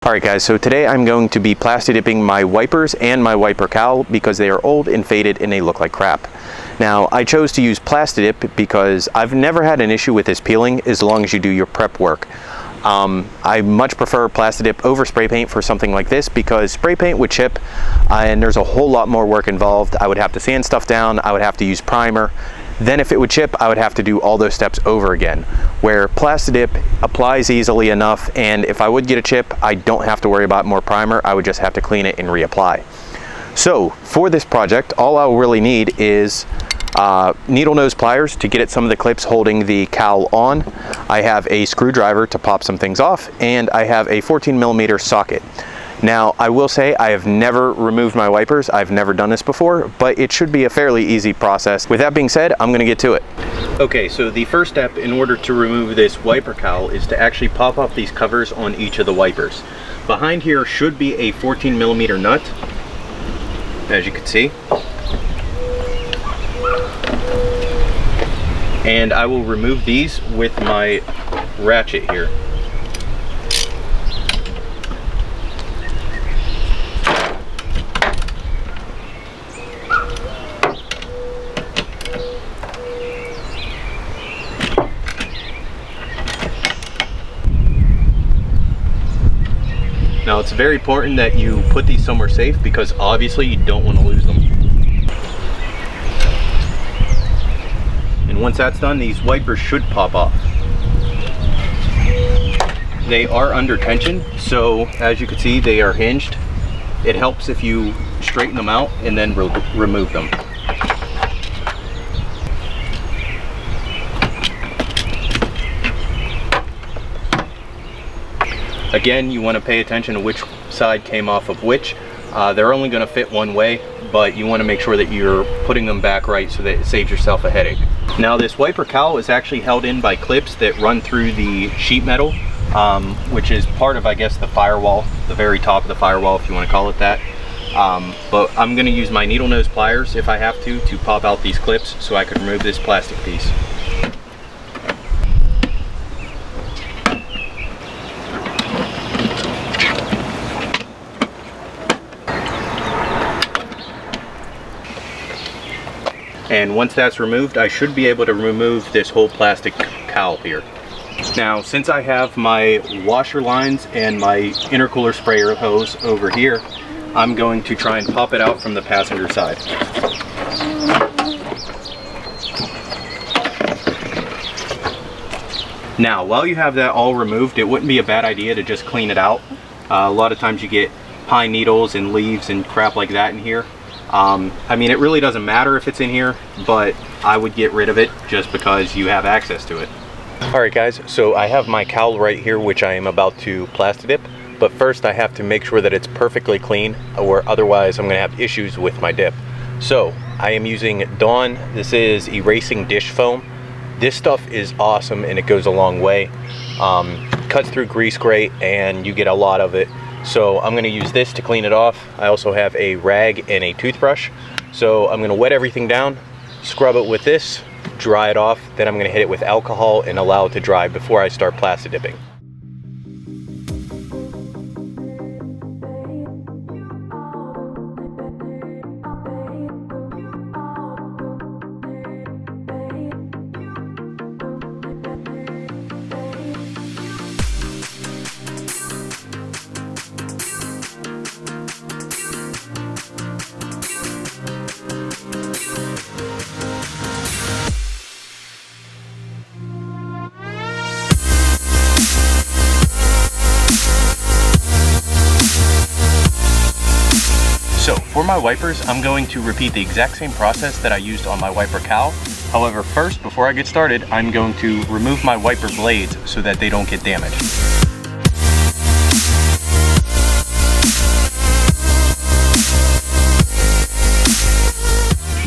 Alright guys, so today I'm going to be Plastidipping my wipers and my wiper cowl because they are old and faded and they look like crap. Now I chose to use Plastidip because I've never had an issue with this peeling as long as you do your prep work. I much prefer Plastidip over spray paint for something like this because spray paint would chip and there's a whole lot more work involved. I would have to sand stuff down, I would have to use primer. Then if it would chip, I would have to do all those steps over again. Where Plastidip applies easily enough, and if I would get a chip, I don't have to worry about more primer. I would just have to clean it and reapply. So for this project, all I'll really need is needle nose pliers to get at some of the clips holding the cowl on. I have a screwdriver to pop some things off, and I have a 14mm socket. Now, I will say I have never removed my wipers. I've never done this before, but it should be a fairly easy process. With that being said, I'm gonna get to it. Okay, so the first step in order to remove this wiper cowl is to actually pop off these covers on each of the wipers. Behind here should be a 14mm nut, as you can see. And I will remove these with my ratchet here. Now it's very important that you put these somewhere safe because obviously you don't want to lose them. And once that's done, these wipers should pop off. They are under tension, so as you can see, they are hinged. It helps if you straighten them out and then remove them. Again, you want to pay attention to which side came off of which. They're only going to fit one way, but you want to make sure that you're putting them back right so that it saves yourself a headache. Now this wiper cowl is actually held in by clips that run through the sheet metal, which is part of, I guess, the firewall, the very top of the firewall, if you want to call it that. But I'm going to use my needle nose pliers, if I have to pop out these clips so I can remove this plastic piece. And once that's removed, I should be able to remove this whole plastic cowl here. Now, since I have my washer lines and my intercooler sprayer hose over here, I'm going to try and pop it out from the passenger side. Now, while you have that all removed, it wouldn't be a bad idea to just clean it out. A lot of times you get pine needles and leaves and crap like that in here. I mean, it really doesn't matter if it's in here, but I would get rid of it just because you have access to it. Alright guys, so I have my cowl right here, which I am about to Plastidip, but first I have to make sure that it's perfectly clean, or otherwise I'm going to have issues with my dip. So, I am using Dawn. This is erasing dish foam. This stuff is awesome and it goes a long way. Cuts through grease great and you get a lot of it. So I'm going to use this to clean it off. I also have a rag and a toothbrush. So I'm going to wet everything down, scrub it with this, dry it off, then I'm going to hit it with alcohol and allow it to dry before I start Plastidipping. So for my wipers, I'm going to repeat the exact same process that I used on my wiper cowl. However, first, before I get started, I'm going to remove my wiper blades so that they don't get damaged.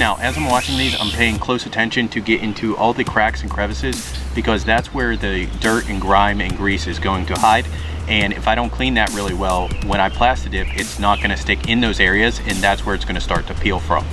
Now, as I'm washing these, I'm paying close attention to get into all the cracks and crevices because that's where the dirt and grime and grease is going to hide. And if I don't clean that really well, when I Plastidip, it's not going to stick in those areas, and that's where it's going to start to peel from.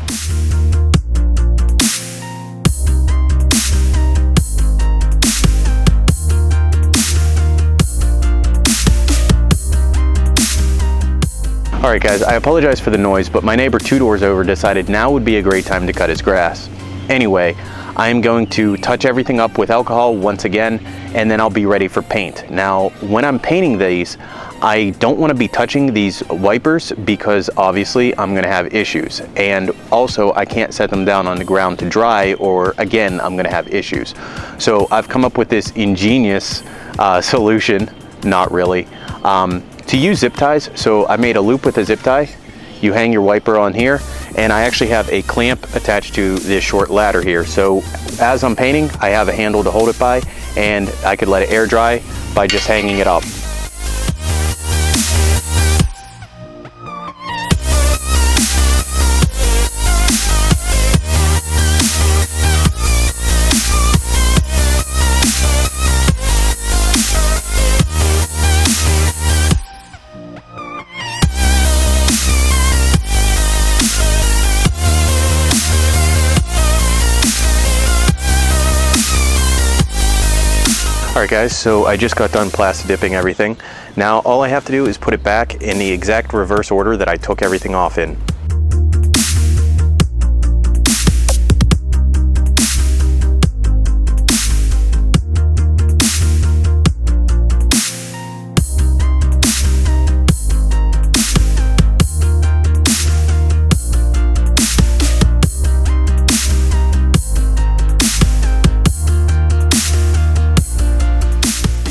Alright guys, I apologize for the noise, but my neighbor 2 doors over decided now would be a great time to cut his grass. Anyway, I am going to touch everything up with alcohol once again, and then I'll be ready for paint. Now, when I'm painting these, I don't want to be touching these wipers because obviously I'm going to have issues. And also I can't set them down on the ground to dry, or again, I'm going to have issues. So I've come up with this ingenious solution, not really, to use zip ties. So I made a loop with a zip tie. You hang your wiper on here, and I actually have a clamp attached to this short ladder here. So as I'm painting, I have a handle to hold it by, and I could let it air dry by just hanging it up. Alright guys, so I just got done Plastidipping everything. Now all I have to do is put it back in the exact reverse order that I took everything off in.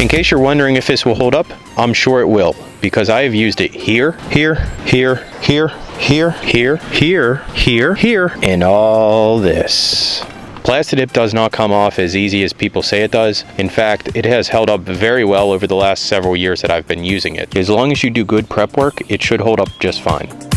In case you're wondering if this will hold up, I'm sure it will, because I have used it here, here, here, here, here, here, here, here, here, and all this. Plastidip does not come off as easy as people say it does. In fact, it has held up very well over the last several years that I've been using it. As long as you do good prep work, it should hold up just fine.